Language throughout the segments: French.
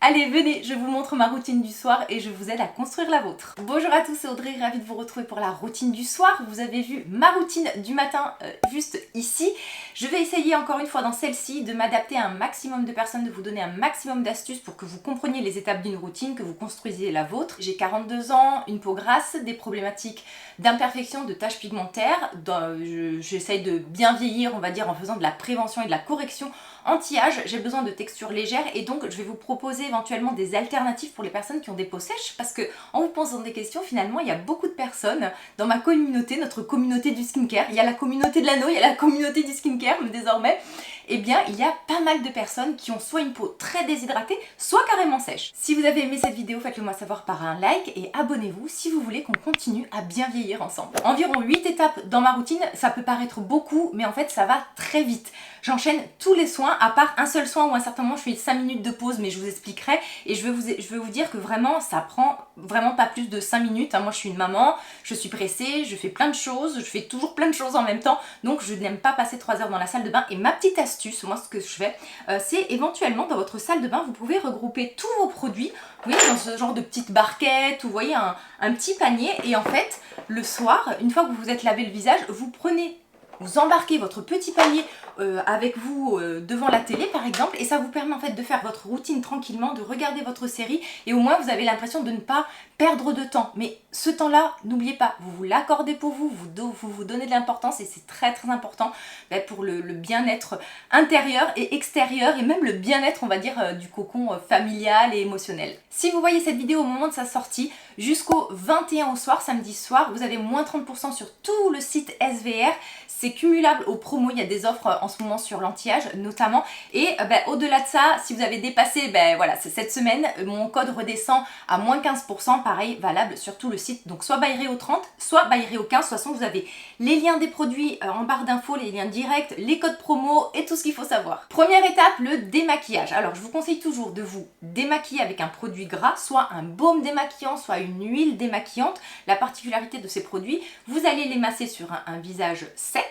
Allez, venez, je vous montre ma routine du soir et je vous aide à construire la vôtre. Bonjour à tous, c'est Audrey, ravie de vous retrouver pour la routine du soir. Vous avez vu ma routine du matin juste ici. Je vais essayer encore une fois dans celle-ci de m'adapter à un maximum de personnes, de vous donner un maximum d'astuces pour que vous compreniez les étapes d'une routine, que vous construisiez la vôtre. J'ai 42 ans, une peau grasse, des problématiques d'imperfection, de taches pigmentaires. J'essaye de bien vieillir, on va dire, en faisant de la prévention et de la correction anti-âge. J'ai besoin de textures légères et donc je vais vous proposer éventuellement des alternatives pour les personnes qui ont des peaux sèches, parce que en vous posant des questions, finalement il y a beaucoup de personnes dans ma communauté, notre communauté du skincare. Il y a la communauté de l'anneau, il y a la communauté du skincare désormais. Eh bien, il y a pas mal de personnes qui ont soit une peau très déshydratée, soit carrément sèche. Si vous avez aimé cette vidéo, faites-le moi savoir par un like et abonnez-vous si vous voulez qu'on continue à bien vieillir ensemble. Environ 8 étapes dans ma routine, ça peut paraître beaucoup, mais en fait ça va très vite. J'enchaîne tous les soins, à part un seul soin où à un certain moment je fais 5 minutes de pause, mais je vous expliquerai. Et je vais vous dire que vraiment, ça prend vraiment pas plus de 5 minutes. Moi je suis une maman, je suis pressée, je fais plein de choses, je fais toujours plein de choses en même temps. Donc je n'aime pas passer 3 heures dans la salle de bain. Et ma petite astuce, moi ce que je fais, c'est éventuellement dans votre salle de bain, vous pouvez regrouper tous vos produits, vous voyez, dans ce genre de petite barquette, ou vous voyez un petit panier. Et en fait, le soir, une fois que vous vous êtes lavé le visage, vous embarquez votre petit panier avec vous devant la télé par exemple, et ça vous permet en fait de faire votre routine tranquillement, de regarder votre série, et au moins vous avez l'impression de ne pas perdre de temps. Mais ce temps-là, n'oubliez pas, vous l'accordez pour vous, vous donnez de l'importance, et c'est très très important pour le bien-être intérieur et extérieur, et même le bien-être, on va dire, du cocon familial et émotionnel. Si vous voyez cette vidéo au moment de sa sortie, jusqu'au 21 au soir, samedi soir, vous avez moins 30% sur tout le site SVR. C'est cumulable aux promos, il y a des offres en ce moment sur l'anti-âge notamment. Et au-delà de ça, si vous avez dépassé, voilà, cette semaine, mon code redescend à moins 15%, pareil, valable sur tout le site. Donc soit by Réo 30, soit by Réo 15. De toute façon, vous avez les liens des produits en barre d'infos, les liens directs, les codes promo et tout ce qu'il faut savoir. Première étape, le démaquillage. Alors, je vous conseille toujours de vous démaquiller avec un produit gras, soit un baume démaquillant, soit une huile démaquillante. La particularité de ces produits, vous allez les masser sur un visage sec.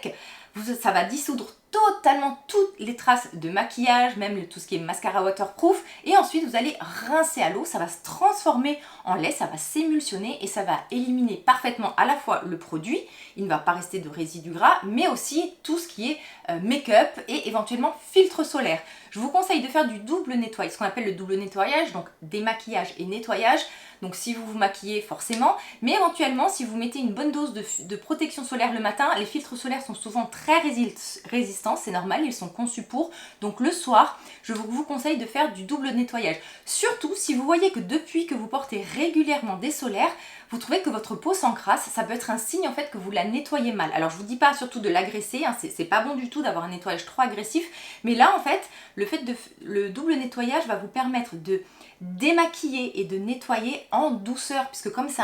Ça va dissoudre totalement toutes les traces de maquillage, même tout ce qui est mascara waterproof, et ensuite vous allez rincer à l'eau, ça va se transformer en lait, ça va s'émulsionner et ça va éliminer parfaitement à la fois le produit, il ne va pas rester de résidus gras, mais aussi tout ce qui est make-up et éventuellement filtre solaire. Je vous conseille de faire du double nettoyage, ce qu'on appelle le double nettoyage, donc démaquillage et nettoyage. Donc si vous vous maquillez forcément, mais éventuellement si vous mettez une bonne dose de protection solaire le matin, les filtres solaires sont souvent très résistants, c'est normal, ils sont conçus pour. Donc le soir, je vous conseille de faire du double nettoyage. Surtout si vous voyez que depuis que vous portez régulièrement des solaires, vous trouvez que votre peau s'encrasse, ça peut être un signe en fait que vous la nettoyez mal. Alors je vous dis pas surtout de l'agresser, c'est pas bon du tout d'avoir un nettoyage trop agressif, mais là en fait, le double nettoyage va vous permettre de démaquiller et de nettoyer en douceur, puisque comme c'est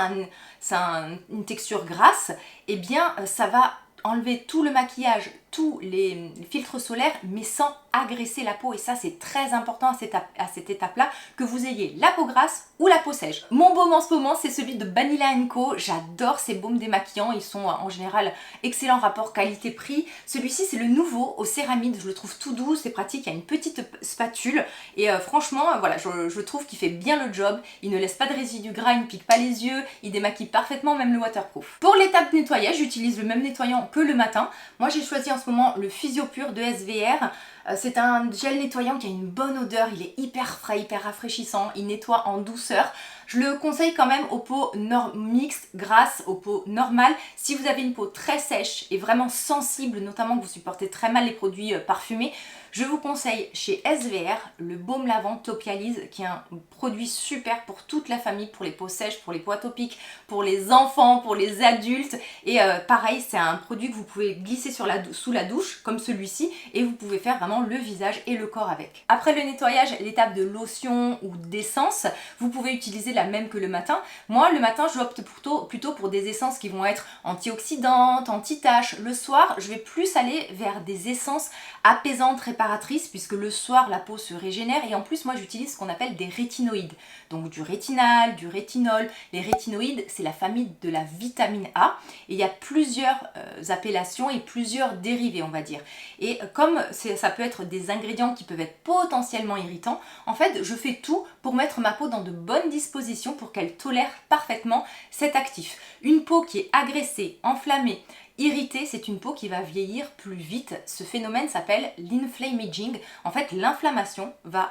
une texture grasse, et bien ça va enlever tout le maquillage, tous les filtres solaires, mais sans agresser la peau. Et ça, c'est très important à cette étape-là, que vous ayez la peau grasse ou la peau sèche. Mon baume en ce moment, c'est celui de Banila & Co. J'adore ces baumes démaquillants. Ils sont en général excellent rapport qualité-prix. Celui-ci, c'est le nouveau au céramide. Je le trouve tout doux, c'est pratique. Il y a une petite spatule. Et franchement, voilà, je trouve qu'il fait bien le job. Il ne laisse pas de résidus gras, il ne pique pas les yeux. Il démaquille parfaitement, même le waterproof. Pour l'étape nettoyage, j'utilise le même nettoyant que le matin. Moi, j'ai choisi en ce moment le Physio Pur de SVR. C'est un gel nettoyant qui a une bonne odeur, il est hyper frais, hyper rafraîchissant, il nettoie en douceur. Je le conseille quand même aux peaux mixtes, grasses, aux peaux normales. Si vous avez une peau très sèche et vraiment sensible, notamment que vous supportez très mal les produits parfumés, je vous conseille chez SVR le baume lavande Topialise, qui est un produit super pour toute la famille, pour les peaux sèches, pour les peaux atopiques, pour les enfants, pour les adultes. Et pareil, c'est un produit que vous pouvez glisser sous la douche, comme celui-ci, et vous pouvez faire vraiment le visage et le corps avec. Après le nettoyage, l'étape de lotion ou d'essence, vous pouvez utiliser la même que le matin. Moi, le matin, j'opte plutôt pour des essences qui vont être antioxydantes, anti-taches. Le soir, je vais plus aller vers des essences apaisantes, réparatrices, puisque le soir, la peau se régénère. Et en plus, moi, j'utilise ce qu'on appelle des rétinoïdes. Donc du rétinal, du rétinol. Les rétinoïdes, c'est la famille de la vitamine A. Et il y a plusieurs appellations et plusieurs dérivés, on va dire. Et comme ça peut peut être des ingrédients qui peuvent être potentiellement irritants. En fait, je fais tout pour mettre ma peau dans de bonnes dispositions pour qu'elle tolère parfaitement cet actif. Une peau qui est agressée, enflammée, irritée, c'est une peau qui va vieillir plus vite. Ce phénomène s'appelle l'inflammaging. En fait, l'inflammation va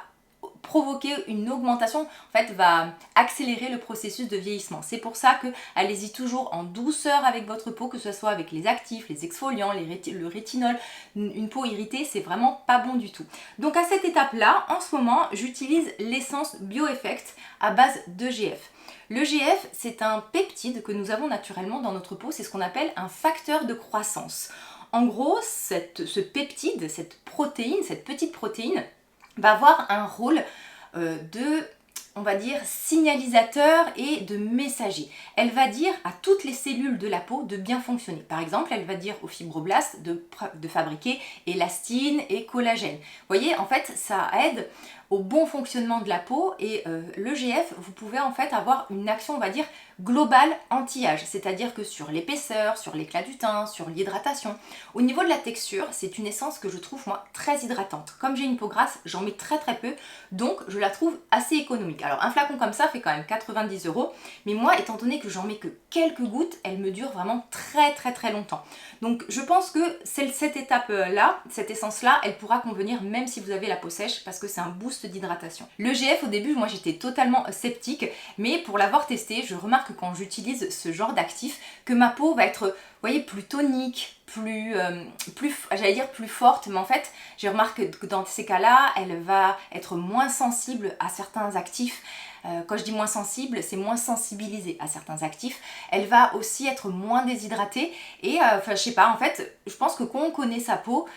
provoquer une augmentation, en fait va accélérer le processus de vieillissement. C'est pour ça que allez-y toujours en douceur avec votre peau, que ce soit avec les actifs, les exfoliants, le rétinol. Une peau irritée, c'est vraiment pas bon du tout. Donc à cette étape-là, en ce moment, j'utilise l'essence BioEffect à base d'EGF. L'EGF, c'est un peptide que nous avons naturellement dans notre peau, c'est ce qu'on appelle un facteur de croissance. En gros, ce peptide, cette protéine, cette petite protéine, va avoir un rôle on va dire, signalisateur et de messager. Elle va dire à toutes les cellules de la peau de bien fonctionner. Par exemple, elle va dire aux fibroblastes de fabriquer élastine et collagène. Vous voyez, en fait, ça aide au bon fonctionnement de la peau et l'EGF, vous pouvez en fait avoir une action, on va dire, globale anti-âge, c'est-à-dire que sur l'épaisseur, sur l'éclat du teint, sur l'hydratation. Au niveau de la texture, c'est une essence que je trouve moi très hydratante. Comme j'ai une peau grasse, j'en mets très peu, donc je la trouve assez économique. Alors un flacon comme ça fait quand même 90 €, mais moi, étant donné que j'en mets que quelques gouttes, elle me dure vraiment très longtemps. Donc je pense que cette étape-là, cette essence-là, elle pourra convenir même si vous avez la peau sèche, parce que c'est un boost d'hydratation. L'EGF, au début, moi j'étais totalement sceptique, mais pour l'avoir testé, je remarque que quand j'utilise ce genre d'actif, que ma peau va être, vous voyez, plus tonique, j'allais dire plus forte, mais en fait, j'ai remarqué que dans ces cas-là, elle va être moins sensible à certains actifs. Quand je dis moins sensible, c'est moins sensibilisée à certains actifs. Elle va aussi être moins déshydratée et, je sais pas, en fait, je pense que quand on connaît sa peau,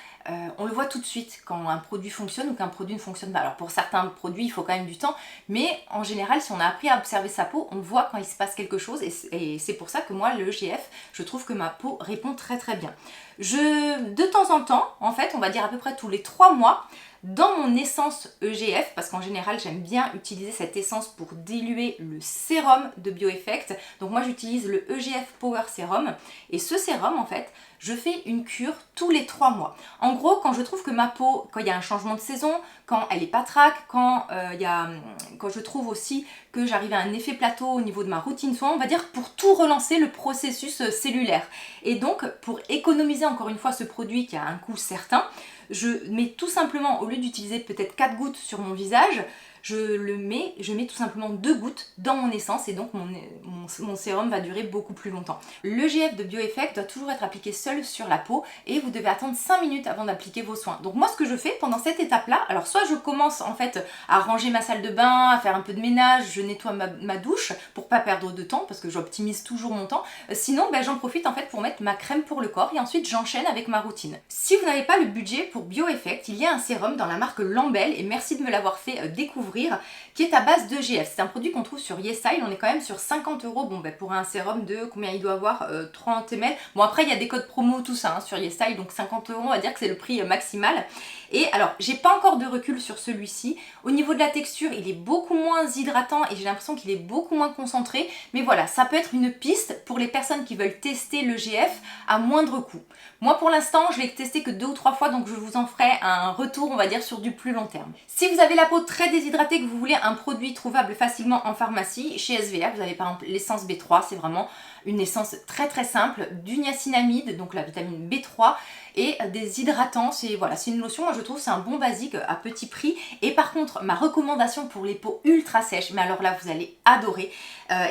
on le voit tout de suite quand un produit fonctionne ou qu'un produit ne fonctionne pas. Alors pour certains produits, il faut quand même du temps, mais en général, si on a appris à observer sa peau, on voit quand il se passe quelque chose et c'est pour ça que moi, le EGF, je trouve que ma peau répond très bien. De temps en temps, en fait, on va dire à peu près tous les 3 mois, dans mon essence EGF, parce qu'en général j'aime bien utiliser cette essence pour diluer le sérum de BioEffect, donc moi j'utilise le EGF Power Serum, et ce sérum en fait, je fais une cure tous les 3 mois. En gros, quand je trouve que ma peau, quand il y a un changement de saison, quand elle est patraque, quand je trouve aussi que j'arrive à un effet plateau au niveau de ma routine soin, on va dire pour tout relancer le processus cellulaire. Et donc, pour économiser encore une fois ce produit qui a un coût certain, je mets tout simplement, au lieu d'utiliser peut-être 4 gouttes sur mon visage, je mets tout simplement 2 gouttes dans mon essence et donc mon sérum va durer beaucoup plus longtemps. L'EGF de BioEffect doit toujours être appliqué seul sur la peau et vous devez attendre 5 minutes avant d'appliquer vos soins. Donc moi ce que je fais pendant cette étape-là, alors soit je commence en fait à ranger ma salle de bain, à faire un peu de ménage, je nettoie ma douche pour pas perdre de temps parce que j'optimise toujours mon temps. Sinon j'en profite en fait pour mettre ma crème pour le corps et ensuite j'enchaîne avec ma routine. Si vous n'avez pas le budget pour BioEffect, il y a un sérum dans la marque Lambel et merci de me l'avoir fait découvrir, qui est à base d'EGF. C'est un produit qu'on trouve sur YesStyle, on est quand même sur 50 €, bon pour un sérum de combien il doit avoir, 30 ml. Bon après il y a des codes promo tout ça sur YesStyle, donc 50 €, on va dire que c'est le prix maximal. Et alors j'ai pas encore de recul sur celui-ci. Au niveau de la texture, il est beaucoup moins hydratant et j'ai l'impression qu'il est beaucoup moins concentré, mais voilà, ça peut être une piste pour les personnes qui veulent tester l'EGF à moindre coût. Moi pour l'instant je l'ai testé que 2 ou 3 fois, donc je vous en ferai un retour, on va dire, sur du plus long terme. Si vous avez la peau très déshydratée, que vous voulez un produit trouvable facilement en pharmacie, chez SVA, vous avez par exemple l'essence B3, c'est vraiment une essence très simple, du niacinamide, donc la vitamine B3, et des hydratants. C'est une lotion, moi je trouve c'est un bon basique à petit prix. Et par contre, ma recommandation pour les peaux ultra sèches, mais alors là vous allez adorer,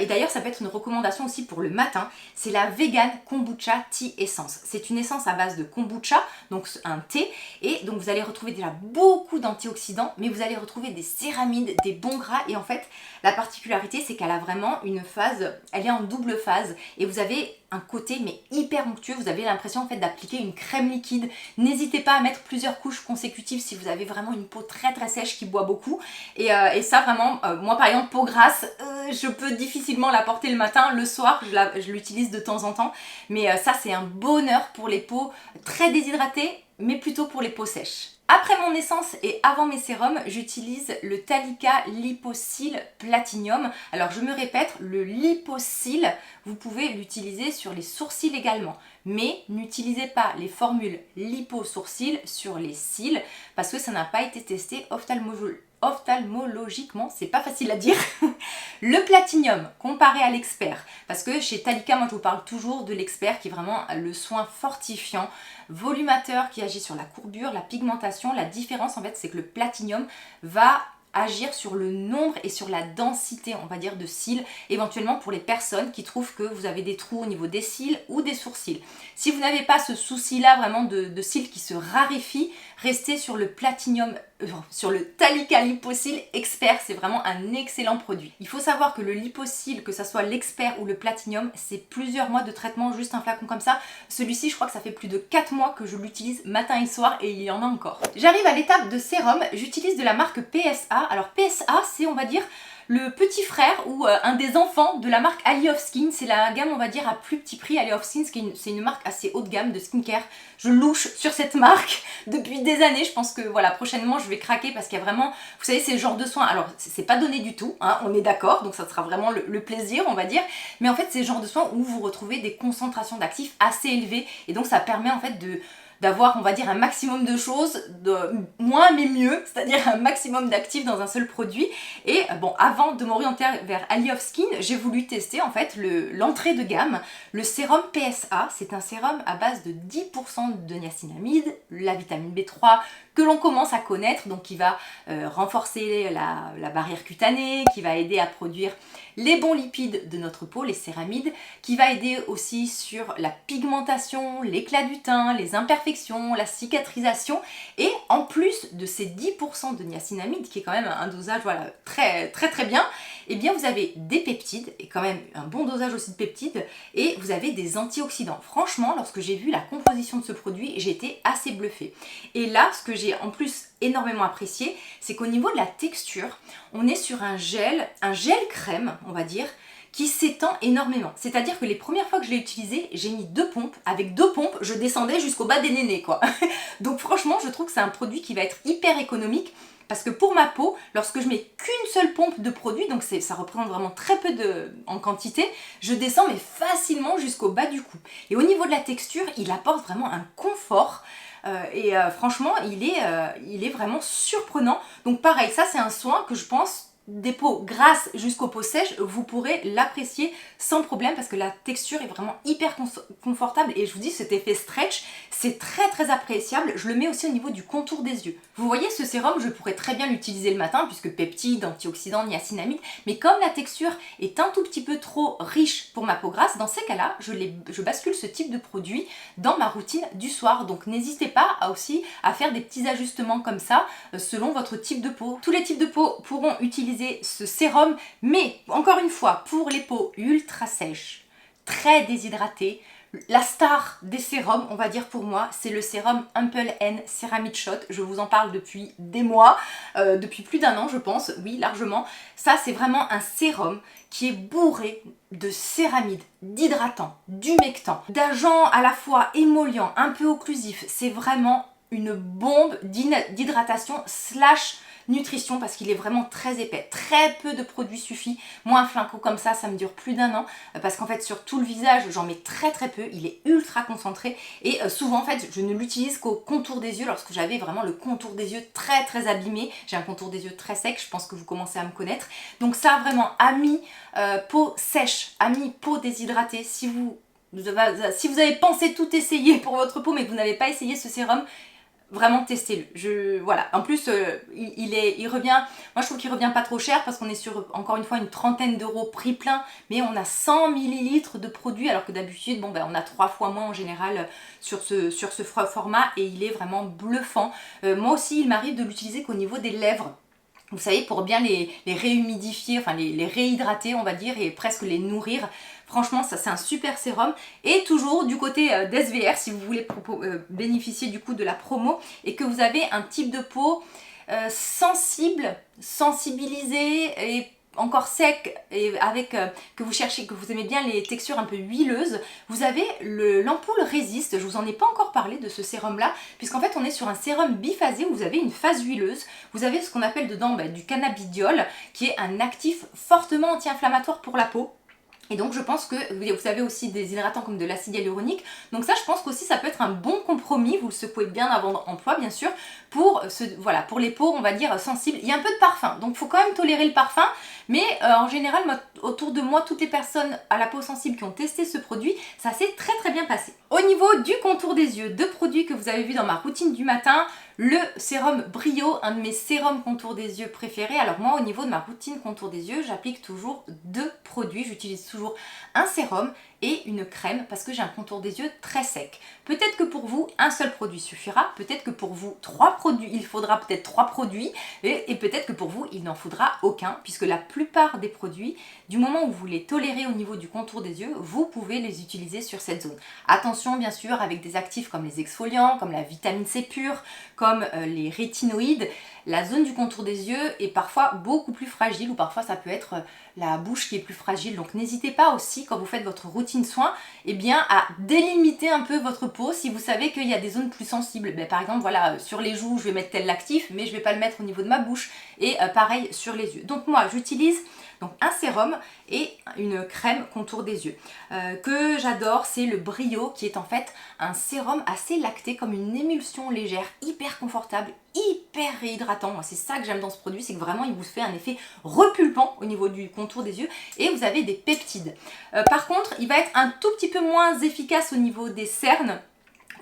et d'ailleurs ça peut être une recommandation aussi pour le matin, c'est la Vegan Kombucha Tea Essence. C'est une essence à base de kombucha, donc un thé, et donc vous allez retrouver déjà beaucoup d'antioxydants, mais vous allez retrouver des céramides, des bons gras, et en fait la particularité c'est qu'elle a vraiment une phase, elle est en double phase, et vous avez un côté mais hyper onctueux, vous avez l'impression en fait d'appliquer une crème liquide. N'hésitez pas à mettre plusieurs couches consécutives si vous avez vraiment une peau très sèche qui boit beaucoup, et ça vraiment, moi par exemple peau grasse, je peux difficilement la porter le matin, le soir je l'utilise de temps en temps, mais ça c'est un bonheur pour les peaux très déshydratées, mais plutôt pour les peaux sèches. Après mon essence et avant mes sérums, j'utilise le Talika Liposil Platinum. Alors je me répète, le Liposil, vous pouvez l'utiliser sur les sourcils également. Mais n'utilisez pas les formules lipo-sourcils sur les cils parce que ça n'a pas été testé ophtalmologiquement, c'est pas facile à dire. Le Platinum comparé à l'expert, parce que chez Talika, moi je vous parle toujours de l'expert qui est vraiment le soin fortifiant, volumateur qui agit sur la courbure, la pigmentation. La différence en fait c'est que le Platinum va agir sur le nombre et sur la densité, on va dire, de cils, éventuellement pour les personnes qui trouvent que vous avez des trous au niveau des cils ou des sourcils. Si vous n'avez pas ce souci-là vraiment de cils qui se raréfient, restez sur le Platinum, sur le Talika Liposil Expert, c'est vraiment un excellent produit. Il faut savoir que le Liposil, que ça soit l'expert ou le Platinum, c'est plusieurs mois de traitement, juste un flacon comme ça. Celui-ci, je crois que ça fait plus de 4 mois que je l'utilise matin et soir et il y en a encore. J'arrive à l'étape de sérum, j'utilise de la marque PSA. Alors PSA, c'est on va dire le petit frère ou un des enfants de la marque Ali of Skin. C'est la gamme on va dire à plus petit prix. Ali of Skin, c'est une marque assez haut de gamme de skincare. Je louche sur cette marque depuis des années. Je pense que voilà, prochainement je vais craquer parce qu'il y a vraiment, vous savez, c'est le genre de soin. Alors c'est pas donné du tout, hein, on est d'accord, donc ça sera vraiment le plaisir on va dire. Mais en fait c'est le genre de soin où vous retrouvez des concentrations d'actifs assez élevées et donc ça permet en fait d'avoir, on va dire, un maximum de choses, moins mais mieux, c'est-à-dire un maximum d'actifs dans un seul produit. Et bon, avant de m'orienter vers Ali of Skin, j'ai voulu tester en fait l'entrée de gamme, le sérum PSA. C'est un sérum à base de 10% de niacinamide, la vitamine B3 que l'on commence à connaître, donc qui va renforcer la barrière cutanée, qui va aider à produire les bons lipides de notre peau, les céramides, qui va aider aussi sur la pigmentation, l'éclat du teint, les imperfections, la cicatrisation. Et en plus de ces 10% de niacinamide, qui est quand même un dosage voilà, très très très bien, eh bien vous avez des peptides, et quand même un bon dosage aussi de peptides, et vous avez des antioxydants. Franchement, lorsque j'ai vu la composition de ce produit, j'ai été assez bluffée. Et là, ce que j'ai en plus énormément apprécié, c'est qu'au niveau de la texture, on est sur un gel crème, on va dire, qui s'étend énormément. C'est-à-dire que les premières fois que je l'ai utilisé, j'ai mis 2 pompes. Avec 2 pompes, je descendais jusqu'au bas des nénés, quoi. Donc franchement, je trouve que c'est un produit qui va être hyper économique. Parce que pour ma peau, lorsque je mets qu'une seule pompe de produit, donc ça représente vraiment très peu en quantité, je descends mais facilement jusqu'au bas du cou. Et au niveau de la texture, il apporte vraiment un confort. Franchement, il est vraiment surprenant. Donc pareil, ça c'est un soin que je pense des peaux grasses jusqu'aux peaux sèches, vous pourrez l'apprécier sans problème parce que la texture est vraiment hyper confortable et je vous dis cet effet stretch c'est très très appréciable. Je le mets aussi au niveau du contour des yeux. Vous voyez ce sérum, je pourrais très bien l'utiliser le matin puisque peptides, antioxydants, niacinamide, mais comme la texture est un tout petit peu trop riche pour ma peau grasse, dans ces cas-là, je bascule ce type de produit dans ma routine du soir. Donc n'hésitez pas aussi à faire des petits ajustements comme ça selon votre type de peau. Tous les types de peau pourront utiliser ce sérum, mais encore une fois, pour les peaux ultra sèches, très déshydratées, la star des sérums, on va dire pour moi, c'est le sérum Ample N Ceramide Shot. Je vous en parle depuis des mois, depuis plus d'1 an je pense, oui largement. Ça c'est vraiment un sérum qui est bourré de céramides, d'hydratants, d'humectants, d'agents à la fois émollients, un peu occlusifs. C'est vraiment une bombe d'hydratation slash nutrition parce qu'il est vraiment très épais. Très peu de produits suffit. Moi un flacon comme ça me dure plus d'1 an parce qu'en fait sur tout le visage j'en mets très très peu. Il est ultra concentré et souvent en fait je ne l'utilise qu'au contour des yeux lorsque j'avais vraiment le contour des yeux très très abîmé. J'ai un contour des yeux très sec, je pense que vous commencez à me connaître. Donc ça vraiment amis peau sèche, amis peau déshydratée, si vous avez pensé tout essayer pour votre peau mais que vous n'avez pas essayé ce sérum, vraiment testez-le. Voilà. En plus, il revient, moi je trouve qu'il revient pas trop cher parce qu'on est sur encore une fois une trentaine d'euros prix plein, mais on a 100 ml de produit alors que d'habitude, bon ben on a 3 fois moins en général sur ce format et il est vraiment bluffant. Moi aussi, il m'arrive de l'utiliser qu'au niveau des lèvres. Vous savez, pour bien les réhumidifier, enfin les réhydrater on va dire et presque les nourrir. Franchement, ça c'est un super sérum. Et toujours du côté d'SVR, si vous voulez bénéficier du coup de la promo et que vous avez un type de peau sensible, sensibilisée et encore sec et avec que vous cherchez, que vous aimez bien les textures un peu huileuses, vous avez l'ampoule Résiste. Je vous en ai pas encore parlé de ce sérum là, puisqu'en fait on est sur un sérum biphasé où vous avez une phase huileuse. Vous avez ce qu'on appelle dedans du cannabidiol, qui est un actif fortement anti-inflammatoire pour la peau. Et donc je pense que vous avez aussi des hydratants comme de l'acide hyaluronique. Donc ça, je pense qu'aussi ça peut être un bon compromis. Vous le secouez bien avant emploi, bien sûr, pour pour les peaux, on va dire, sensibles. Il y a un peu de parfum, donc il faut quand même tolérer le parfum. Mais en général, autour de moi, toutes les personnes à la peau sensible qui ont testé ce produit, ça s'est très très bien passé. Au niveau du contour des yeux, deux produits que vous avez vus dans ma routine du matin. Le sérum Brio, un de mes sérums contour des yeux préférés. Alors moi, au niveau de ma routine contour des yeux, j'applique toujours deux produits. J'utilise toujours un sérum et une crème parce que j'ai un contour des yeux très sec. Peut-être que pour vous, un seul produit suffira. Peut-être que pour vous, trois produits, il faudra peut-être 3 produits. Et peut-être que pour vous, il n'en faudra aucun, puisque la plupart des produits, du moment où vous les tolérez au niveau du contour des yeux, vous pouvez les utiliser sur cette zone. Attention, bien sûr, avec des actifs comme les exfoliants, comme la vitamine C pure, comme les rétinoïdes, la zone du contour des yeux est parfois beaucoup plus fragile, ou parfois ça peut être la bouche qui est plus fragile. Donc n'hésitez pas aussi, quand vous faites votre routine soin, à délimiter un peu votre peau si vous savez qu'il y a des zones plus sensibles. Par exemple, voilà, sur les joues, je vais mettre tel actif, mais je ne vais pas le mettre au niveau de ma bouche. Et pareil sur les yeux. Donc moi, j'utilise un sérum et une crème contour des yeux que j'adore, c'est le Brio, qui est en fait un sérum assez lacté, comme une émulsion légère, hyper confortable, hyper réhydratant. Moi, c'est ça que j'aime dans ce produit, c'est que vraiment il vous fait un effet repulpant au niveau du contour des yeux, et vous avez des peptides. Par contre, il va être un tout petit peu moins efficace au niveau des cernes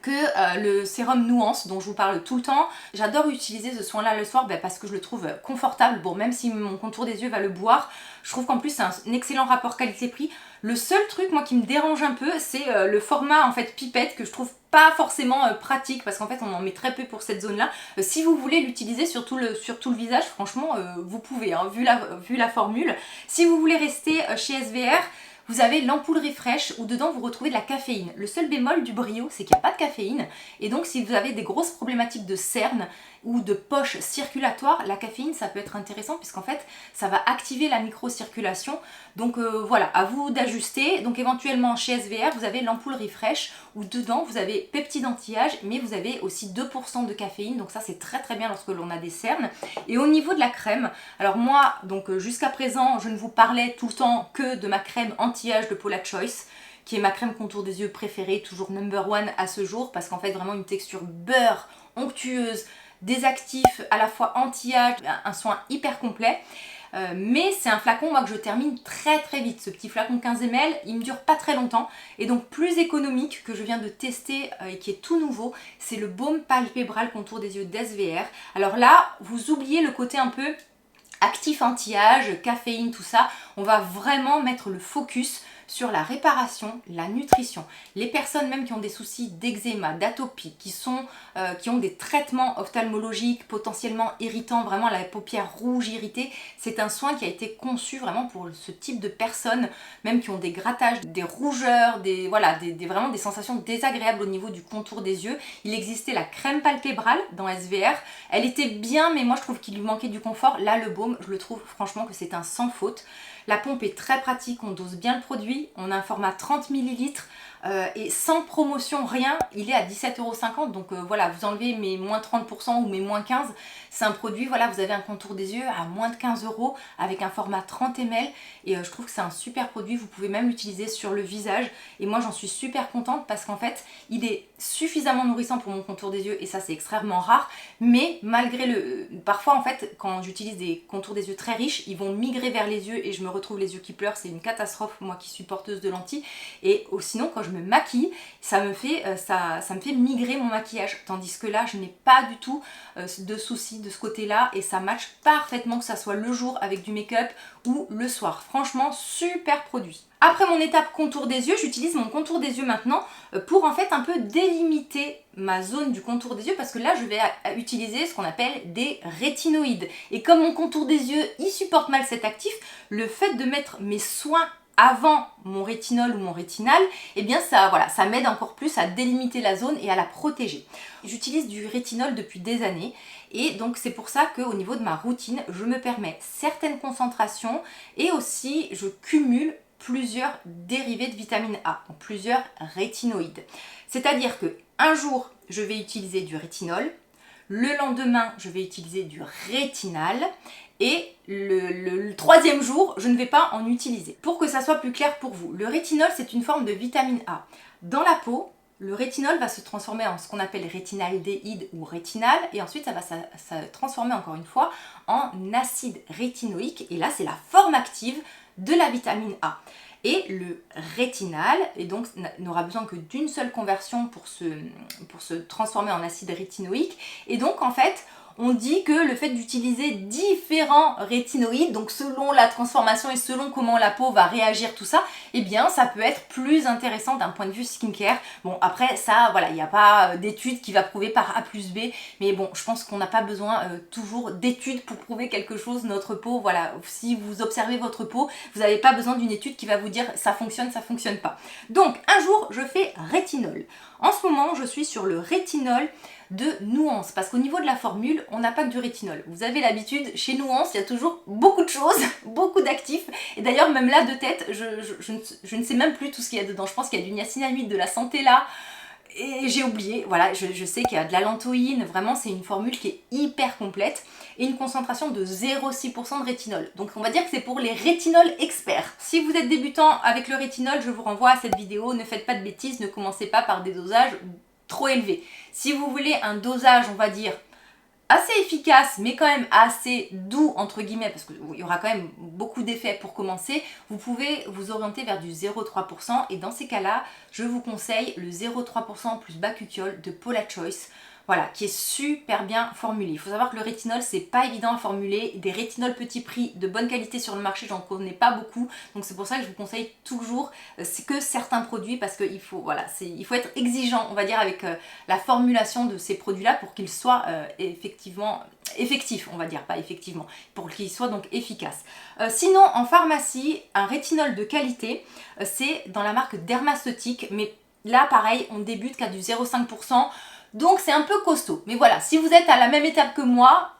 que le sérum Nuance dont je vous parle tout le temps. J'adore utiliser ce soin là le soir parce que je le trouve confortable. Bon, même si mon contour des yeux va le boire, je trouve qu'en plus c'est un excellent rapport qualité-prix. Le seul truc moi qui me dérange un peu, c'est le format en fait pipette, que je trouve pas forcément pratique, parce qu'en fait on en met très peu pour cette zone là. Si vous voulez l'utiliser sur tout le visage, franchement vous pouvez, hein, vu la formule. Si vous voulez rester chez SVR, vous avez l'ampoule Refresh où dedans vous retrouvez de la caféine. Le seul bémol du Brio, c'est qu'il n'y a pas de caféine, et donc si vous avez des grosses problématiques de cernes ou de poche circulatoire, la caféine ça peut être intéressant, puisqu'en fait ça va activer la microcirculation. Donc voilà, à vous d'ajuster. Donc éventuellement chez SVR vous avez l'ampoule Refresh où dedans vous avez peptide anti-âge, mais vous avez aussi 2% de caféine, donc ça c'est très très bien lorsque l'on a des cernes. Et au niveau de la crème, alors moi jusqu'à présent je ne vous parlais tout le temps que de ma crème anti-âge de Paula Choice, qui est ma crème contour des yeux préférée, toujours #1 à ce jour, parce qu'en fait vraiment une texture beurre, onctueuse, des actifs à la fois anti-âge, un soin hyper complet. Mais c'est un flacon moi que je termine très très vite. Ce petit flacon 15 ml, il me dure pas très longtemps, et donc plus économique, que je viens de tester et qui est tout nouveau, c'est le baume palpébral contour des yeux d'SVR. Alors là, vous oubliez le côté un peu actif anti-âge, caféine, tout ça. On va vraiment mettre le focus sur la réparation, la nutrition. Les personnes même qui ont des soucis d'eczéma, d'atopie, qui ont des traitements ophtalmologiques potentiellement irritants, vraiment la paupière rouge irritée, c'est un soin qui a été conçu vraiment pour ce type de personnes, même qui ont des grattages, des rougeurs, vraiment des sensations désagréables au niveau du contour des yeux. Il existait la crème palpébrale dans SVR, elle était bien, mais moi je trouve qu'il lui manquait du confort. Là, le baume, je le trouve franchement que c'est un sans faute. La pompe est très pratique, on dose bien le produit, on a un format 30 ml et sans promotion, rien, il est à 17,50 €. Donc voilà, vous enlevez mes moins 30% ou mes moins 15%, c'est un produit, voilà, vous avez un contour des yeux à moins de 15 € avec un format 30 ml, et je trouve que c'est un super produit. Vous pouvez même l'utiliser sur le visage, et moi j'en suis super contente parce qu'en fait il est suffisamment nourrissant pour mon contour des yeux, et ça c'est extrêmement rare. Mais malgré parfois en fait quand j'utilise des contours des yeux très riches, ils vont migrer vers les yeux et je me retrouve les yeux qui pleurent. C'est une catastrophe, moi qui suis porteuse de lentilles. Et sinon quand je me maquille, ça me fait migrer mon maquillage, tandis que là je n'ai pas du tout de soucis de ce côté là, et ça match parfaitement, que ça soit le jour avec du make-up ou le soir. Franchement super produit. Après mon étape contour des yeux, j'utilise mon contour des yeux maintenant pour en fait un peu délimiter ma zone du contour des yeux, parce que là je vais utiliser ce qu'on appelle des rétinoïdes. Et comme mon contour des yeux il supporte mal cet actif, le fait de mettre mes soins avant mon rétinol ou mon rétinal, eh bien ça m'aide encore plus à délimiter la zone et à la protéger. J'utilise du rétinol depuis des années, Et donc c'est pour ça qu'au niveau de ma routine, je me permets certaines concentrations et aussi je cumule plusieurs dérivés de vitamine A, donc plusieurs rétinoïdes. C'est-à-dire que un jour, je vais utiliser du rétinol, le lendemain, je vais utiliser du rétinal et le troisième jour, je ne vais pas en utiliser. Pour que ça soit plus clair pour vous, le rétinol, c'est une forme de vitamine A. Dans la peau, le rétinol va se transformer en ce qu'on appelle rétinaldéhyde ou rétinal et ensuite ça va se transformer encore une fois en acide rétinoïque et là c'est la forme active de la vitamine A. Et le rétinal et donc n'aura besoin que d'une seule conversion pour se transformer en acide rétinoïque et donc en fait on dit que le fait d'utiliser différents rétinoïdes, donc selon la transformation et selon comment la peau va réagir tout ça, eh bien ça peut être plus intéressant d'un point de vue skincare. Bon après ça, voilà, il n'y a pas d'études qui va prouver par A plus B, mais bon, je pense qu'on n'a pas besoin toujours d'études pour prouver quelque chose, notre peau, voilà, si vous observez votre peau, vous n'avez pas besoin d'une étude qui va vous dire ça fonctionne pas. Donc un jour, je fais rétinol. En ce moment, je suis sur le rétinol de Nuance, parce qu'au niveau de la formule, on n'a pas que du rétinol. Vous avez l'habitude, chez Nuance, il y a toujours beaucoup de choses, beaucoup d'actifs, et d'ailleurs même là de tête, je ne sais même plus tout ce qu'il y a dedans. Je pense qu'il y a du niacinamide, de la santé là, et j'ai oublié, voilà, je sais qu'il y a de la lantoïne, vraiment c'est une formule qui est hyper complète, et une concentration de 0,6% de rétinol. Donc on va dire que c'est pour les rétinols experts. Si vous êtes débutant avec le rétinol, je vous renvoie à cette vidéo, ne faites pas de bêtises, ne commencez pas par des dosages trop élevés. Si vous voulez un dosage, on va dire, assez efficace, mais quand même assez doux, entre guillemets, parce qu'il y aura quand même beaucoup d'effets pour commencer, vous pouvez vous orienter vers du 0,3%, et dans ces cas-là, je vous conseille le 0,3% plus bakuchiol de Paula Choice, voilà, qui est super bien formulé. Il faut savoir que le rétinol, c'est pas évident à formuler. Des rétinols petit prix de bonne qualité sur le marché, j'en connais pas beaucoup. Donc c'est pour ça que je vous conseille toujours c'est que certains produits parce qu'il faut, voilà, il faut être exigeant, on va dire, avec la formulation de ces produits-là pour qu'ils soient effectifs, on va dire, pas effectivement, pour qu'ils soient donc efficaces. Sinon, en pharmacie, un rétinol de qualité, c'est dans la marque Dermaceutique, mais là, pareil, on débute qu'à du 0,5%. Donc c'est un peu costaud. Mais voilà, si vous êtes à la même étape que moi,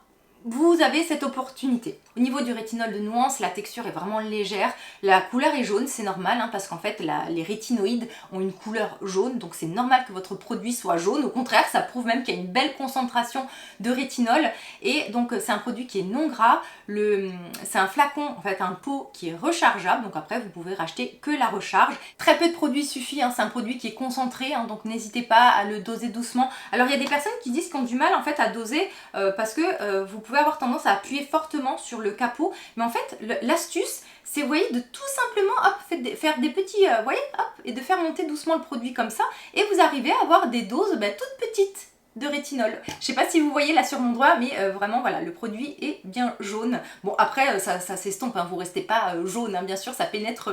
vous avez cette opportunité. Au niveau du rétinol de Nuance, la texture est vraiment légère. La couleur est jaune, c'est normal, hein, parce qu'en fait, les rétinoïdes ont une couleur jaune, donc c'est normal que votre produit soit jaune. Au contraire, ça prouve même qu'il y a une belle concentration de rétinol. Et donc, c'est un produit qui est non gras. C'est un flacon, en fait, un pot qui est rechargeable. Donc après, vous pouvez racheter que la recharge. Très peu de produits suffit, hein, c'est un produit qui est concentré, hein, donc n'hésitez pas à le doser doucement. Alors, il y a des personnes qui disent qu'ils ont du mal, en fait, à doser parce que vous pouvez avoir tendance à appuyer fortement sur le capot, mais en fait l'astuce c'est, vous voyez, de tout simplement hop, faire des petits, voyez, hop, et de faire monter doucement le produit comme ça, et vous arrivez à avoir des doses toutes petites de rétinol. Je sais pas si vous voyez là sur mon doigt, mais vraiment voilà, le produit est bien jaune. Bon après ça s'estompe, hein, vous restez pas jaune, hein, bien sûr, ça pénètre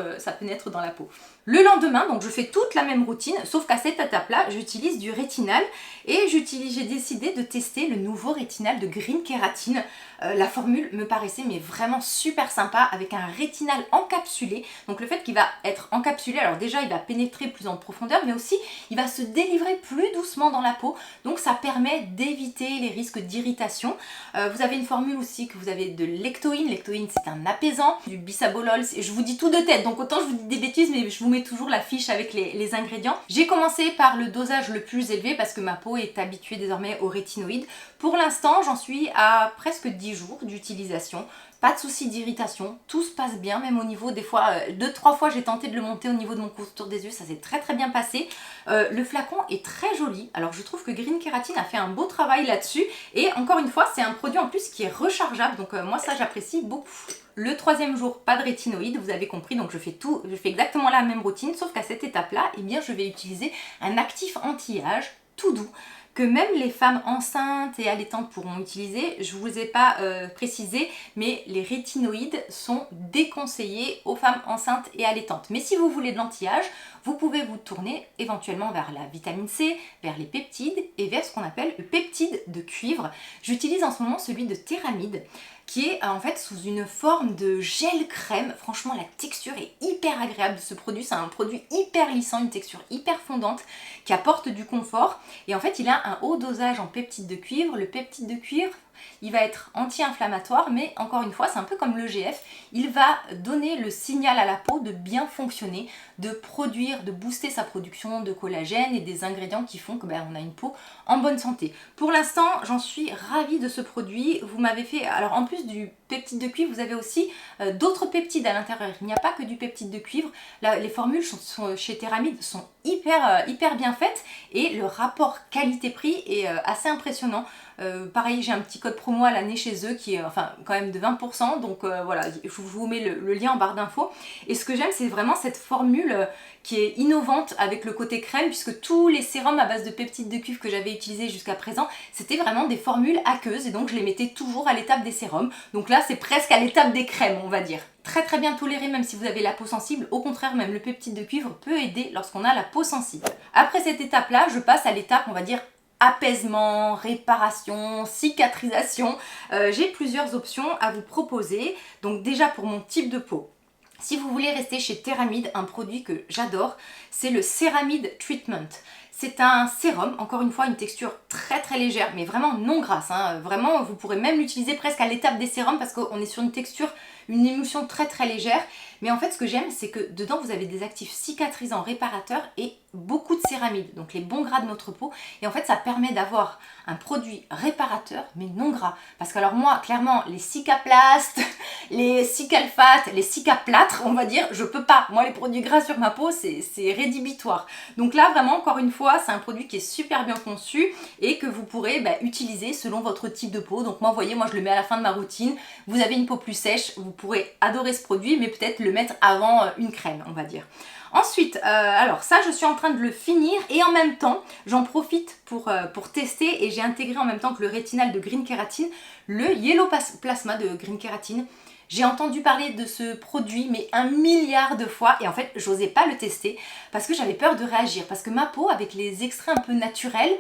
dans la peau. Le lendemain, donc je fais toute la même routine, sauf qu'à cette étape-là, j'utilise du rétinal et j'ai décidé de tester le nouveau rétinal de Green Kératine. La formule me paraissait mais vraiment super sympa avec un rétinal encapsulé. Donc le fait qu'il va être encapsulé, alors déjà il va pénétrer plus en profondeur, mais aussi il va se délivrer plus doucement dans la peau. Donc ça permet d'éviter les risques d'irritation. Vous avez une formule aussi que vous avez de l'ectoïne. L'ectoïne c'est un apaisant, du bisabolol. Je vous dis tout de tête, donc autant je vous dis des bêtises, mais je vous mets toujours la fiche avec les ingrédients. J'ai commencé par le dosage le plus élevé parce que ma peau est habituée désormais aux rétinoïdes. Pour l'instant, j'en suis à presque 10 jours d'utilisation. Pas de souci d'irritation, tout se passe bien, même au niveau des fois, 2-3 fois j'ai tenté de le monter au niveau de mon contour des yeux, ça s'est très très bien passé. Le flacon est très joli, alors je trouve que Green Kératine a fait un beau travail là-dessus, et encore une fois c'est un produit en plus qui est rechargeable, donc moi ça j'apprécie beaucoup. Le troisième jour, pas de rétinoïdes, vous avez compris, donc je fais exactement la même routine, sauf qu'à cette étape-là, eh bien je vais utiliser un actif anti-âge tout doux, que même les femmes enceintes et allaitantes pourront utiliser. Je ne vous ai pas précisé, mais les rétinoïdes sont déconseillés aux femmes enceintes et allaitantes. Mais si vous voulez de l'anti-âge, vous pouvez vous tourner éventuellement vers la vitamine C, vers les peptides et vers ce qu'on appelle le peptide de cuivre. J'utilise en ce moment celui de Théramide, qui est en fait sous une forme de gel crème. Franchement, la texture est hyper agréable de ce produit. C'est un produit hyper lissant, une texture hyper fondante qui apporte du confort. Et en fait, il a un haut dosage en peptide de cuivre. Le peptide de cuivre, Il va être anti-inflammatoire, mais encore une fois, c'est un peu comme l'EGF, il va donner le signal à la peau de bien fonctionner, de produire, de booster sa production de collagène et des ingrédients qui font que on a une peau en bonne santé. Pour l'instant, j'en suis ravie de ce produit. Vous m'avez fait, alors en plus du peptide de cuivre, vous avez aussi d'autres peptides à l'intérieur. Il n'y a pas que du peptide de cuivre. Là, les formules chez Theramid sont hyper bien faites et le rapport qualité-prix est assez impressionnant. Pareil, j'ai un petit code promo à l'année chez eux qui est quand même de 20%, donc voilà, je vous mets le lien en barre d'infos. Et ce que j'aime, c'est vraiment cette formule qui est innovante avec le côté crème, puisque tous les sérums à base de peptides de cuivre que j'avais utilisés jusqu'à présent, c'était vraiment des formules aqueuses, et donc je les mettais toujours à l'étape des sérums. Donc là, c'est presque à l'étape des crèmes, on va dire. Très bien toléré même si vous avez la peau sensible. Au contraire, même le peptide de cuivre peut aider lorsqu'on a la peau sensible. Après cette étape-là, je passe à l'étape, on va dire, apaisement, réparation, cicatrisation. J'ai plusieurs options à vous proposer. Donc déjà pour mon type de peau, si vous voulez rester chez Theramid, un produit que j'adore, c'est le Ceramide Treatment. C'est un sérum, encore une fois une texture très légère, mais vraiment non grasse. Vraiment, vous pourrez même l'utiliser presque à l'étape des sérums parce qu'on est sur une texture, une émulsion très légère. Mais en fait, ce que j'aime, c'est que dedans, vous avez des actifs cicatrisants, réparateurs et beaucoup de céramides, donc les bons gras de notre peau. Et en fait, ça permet d'avoir un produit réparateur, mais non gras. Parce que alors moi, clairement, les cicaplastes, les cicalfates, les cicaplâtres, on va dire, je peux pas. Moi, les produits gras sur ma peau, c'est rédhibitoire. Donc là, vraiment, encore une fois, c'est un produit qui est super bien conçu et que vous pourrez utiliser selon votre type de peau. Donc moi, vous voyez, moi, je le mets à la fin de ma routine. Vous avez une peau plus sèche, vous pourrez adorer ce produit, mais peut-être le mettre avant une crème, on va dire. Ensuite, alors ça, je suis en train de le finir et en même temps, j'en profite pour tester et j'ai intégré en même temps que le rétinal de Green Keratin, le Yellow Plasma de Green Keratin. J'ai entendu parler de ce produit mais 1 milliard de fois et en fait, j'osais pas le tester parce que j'avais peur de réagir. Parce que ma peau, avec les extraits un peu naturels,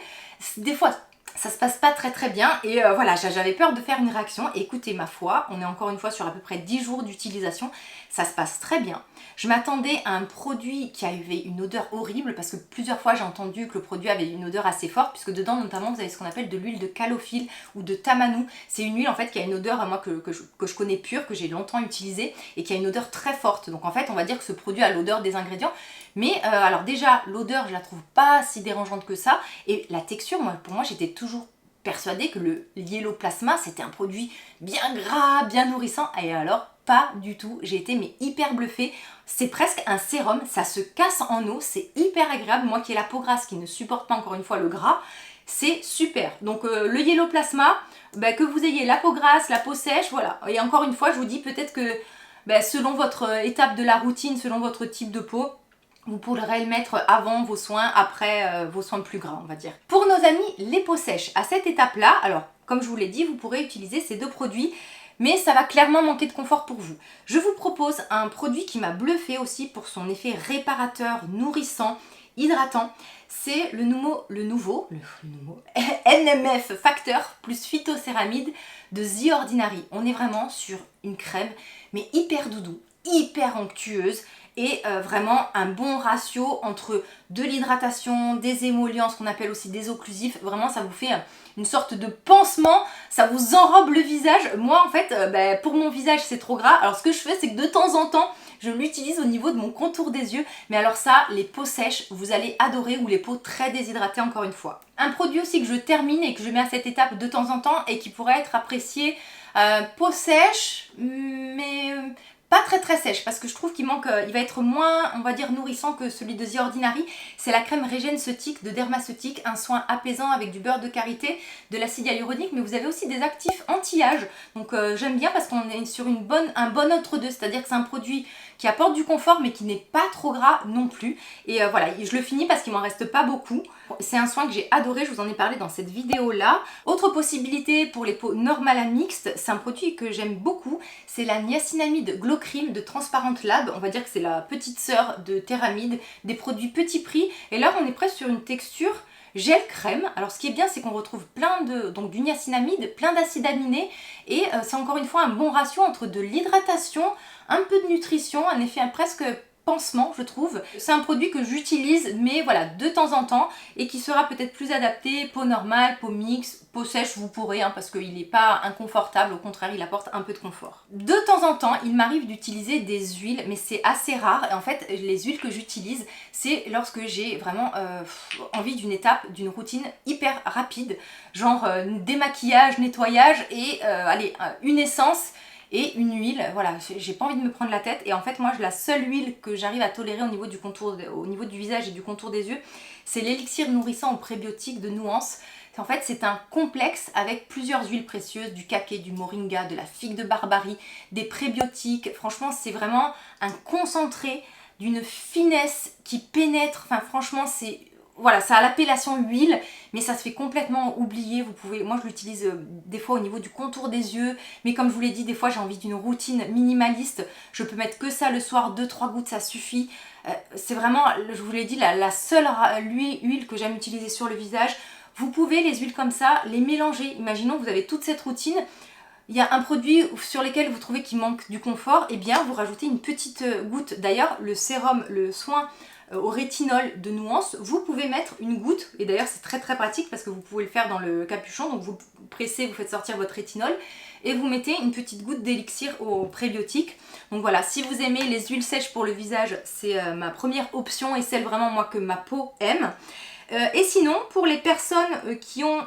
des fois, ça se passe pas très bien et voilà, j'avais peur de faire une réaction. Et écoutez, ma foi, on est encore une fois sur à peu près 10 jours d'utilisation, ça se passe très bien. Je m'attendais à un produit qui avait une odeur horrible parce que plusieurs fois j'ai entendu que le produit avait une odeur assez forte puisque dedans notamment vous avez ce qu'on appelle de l'huile de calophylle ou de tamanou. C'est une huile en fait qui a une odeur, moi que je connais pure, que j'ai longtemps utilisée et qui a une odeur très forte. Donc en fait on va dire que ce produit a l'odeur des ingrédients. Mais alors déjà l'odeur je la trouve pas si dérangeante que ça et la texture, pour moi j'étais toujours persuadée que le Yellow Plasma c'était un produit bien gras, bien nourrissant et alors pas du tout, j'ai été hyper bluffée. C'est presque un sérum, ça se casse en eau, c'est hyper agréable. Moi qui ai la peau grasse, qui ne supporte pas encore une fois le gras, c'est super. Donc le Yellow Plasma, que vous ayez la peau grasse, la peau sèche, voilà. Et encore une fois, je vous dis peut-être que selon votre étape de la routine, selon votre type de peau, vous pourrez le mettre avant vos soins, après vos soins plus gras, on va dire. Pour nos amis les peaux sèches, à cette étape-là, alors comme je vous l'ai dit, vous pourrez utiliser ces deux produits, mais ça va clairement manquer de confort pour vous. Je vous propose un produit qui m'a bluffé aussi pour son effet réparateur, nourrissant, hydratant. C'est le nouveau NMF Factor plus phytocéramide de The Ordinary. On est vraiment sur une crème, mais hyper doudou, hyper onctueuse et vraiment un bon ratio entre de l'hydratation, des émollients, ce qu'on appelle aussi des occlusifs. Vraiment, ça vous fait une sorte de pansement, ça vous enrobe le visage. Moi, en fait, pour mon visage, c'est trop gras. Alors, ce que je fais, c'est que de temps en temps, je l'utilise au niveau de mon contour des yeux. Mais alors ça, les peaux sèches, vous allez adorer, ou les peaux très déshydratées, encore une fois. Un produit aussi que je termine et que je mets à cette étape de temps en temps et qui pourrait être apprécié peau sèche, mais pas très sèche parce que je trouve qu'il manque, il va être moins, on va dire, nourrissant que celui de The Ordinary. C'est la crème Régène-Ceutique de Dermaceutique, un soin apaisant avec du beurre de karité, de l'acide hyaluronique, mais vous avez aussi des actifs anti-âge. Donc j'aime bien parce qu'on est sur un bon entre-deux, c'est-à-dire que c'est un produit qui apporte du confort mais qui n'est pas trop gras non plus. Et voilà, je le finis parce qu'il m'en reste pas beaucoup. C'est un soin que j'ai adoré, je vous en ai parlé dans cette vidéo là. Autre possibilité pour les peaux normales à mixtes, c'est un produit que j'aime beaucoup, c'est la niacinamide Glow Cream de Transparent Lab. On va dire que c'est la petite sœur de Theramid, des produits petit prix. Et là on est presque sur une texture gel crème. Alors ce qui est bien, c'est qu'on retrouve donc du niacinamide, plein d'acides aminés et c'est encore une fois un bon ratio entre de l'hydratation, un peu de nutrition, un effet presque pansement, je trouve. C'est un produit que j'utilise, mais voilà, de temps en temps, et qui sera peut-être plus adapté, peau normale, peau mixte, peau sèche, vous pourrez, hein, parce qu'il n'est pas inconfortable, au contraire, il apporte un peu de confort. De temps en temps, il m'arrive d'utiliser des huiles, mais c'est assez rare, et en fait, les huiles que j'utilise, c'est lorsque j'ai vraiment envie d'une étape, d'une routine hyper rapide, genre démaquillage, nettoyage, et allez, une essence, et une huile, voilà, j'ai pas envie de me prendre la tête. Et en fait moi la seule huile que j'arrive à tolérer au niveau du contour, au niveau du visage et du contour des yeux, c'est l'élixir nourrissant aux prébiotiques de Nuance. En fait c'est un complexe avec plusieurs huiles précieuses, du kake, du moringa, de la figue de Barbarie, des prébiotiques. Franchement c'est vraiment un concentré d'une finesse qui pénètre, enfin franchement c'est... Voilà, ça a l'appellation huile, mais ça se fait complètement oublier. Vous pouvez, moi je l'utilise des fois au niveau du contour des yeux, mais comme je vous l'ai dit, des fois j'ai envie d'une routine minimaliste. Je peux mettre que ça le soir, 2-3 gouttes, ça suffit. C'est vraiment, je vous l'ai dit, la seule huile que j'aime utiliser sur le visage. Vous pouvez, les huiles comme ça, les mélanger. Imaginons que vous avez toute cette routine. Il y a un produit sur lequel vous trouvez qu'il manque du confort, et bien vous rajoutez une petite goutte. D'ailleurs, le sérum, le soin au rétinol de Nuance, vous pouvez mettre une goutte, et d'ailleurs c'est très pratique parce que vous pouvez le faire dans le capuchon, donc vous pressez, vous faites sortir votre rétinol, et vous mettez une petite goutte d'élixir aux prébiotiques. Donc voilà, si vous aimez les huiles sèches pour le visage, c'est ma première option, et celle vraiment moi que ma peau aime. Et sinon, pour les personnes qui ont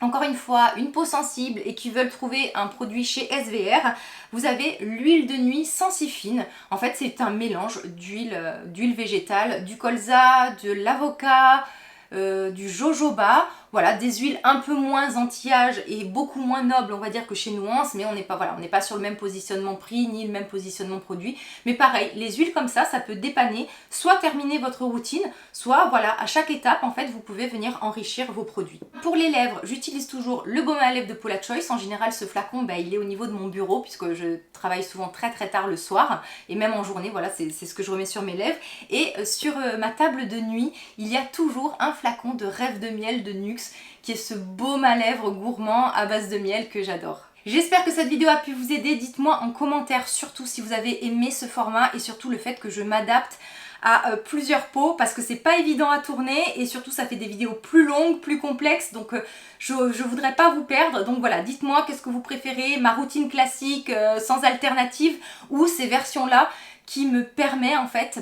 encore une fois une peau sensible et qui veulent trouver un produit chez SVR, vous avez l'huile de nuit Sensifine. En fait c'est un mélange d'huile végétale, du colza, de l'avocat, du jojoba, voilà, des huiles un peu moins anti-âge et beaucoup moins nobles on va dire que chez Nuance, mais on n'est pas, voilà, on n'est pas sur le même positionnement prix ni le même positionnement produit, mais pareil, les huiles comme ça peut dépanner, soit terminer votre routine, soit voilà, à chaque étape en fait vous pouvez venir enrichir vos produits. Pour les lèvres, j'utilise toujours le baume à lèvres de Paula Choice. En général ce flacon il est au niveau de mon bureau puisque je travaille souvent très tard le soir et même en journée, voilà, c'est ce que je remets sur mes lèvres. Et sur ma table de nuit, il y a toujours un flacon de Rêve de miel de Nuxe, qui est ce baume à lèvres gourmand à base de miel que j'adore. J'espère que cette vidéo a pu vous aider. Dites-moi en commentaire surtout si vous avez aimé ce format et surtout le fait que je m'adapte à plusieurs peaux parce que c'est pas évident à tourner et surtout ça fait des vidéos plus longues, plus complexes, donc je voudrais pas vous perdre. Donc voilà, dites-moi qu'est-ce que vous préférez, ma routine classique sans alternative ou ces versions là qui me permet en fait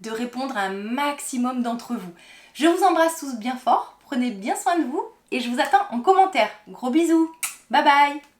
de répondre à un maximum d'entre vous. Je vous embrasse tous bien fort, prenez bien soin de vous et je vous attends en commentaire. Gros bisous, bye bye.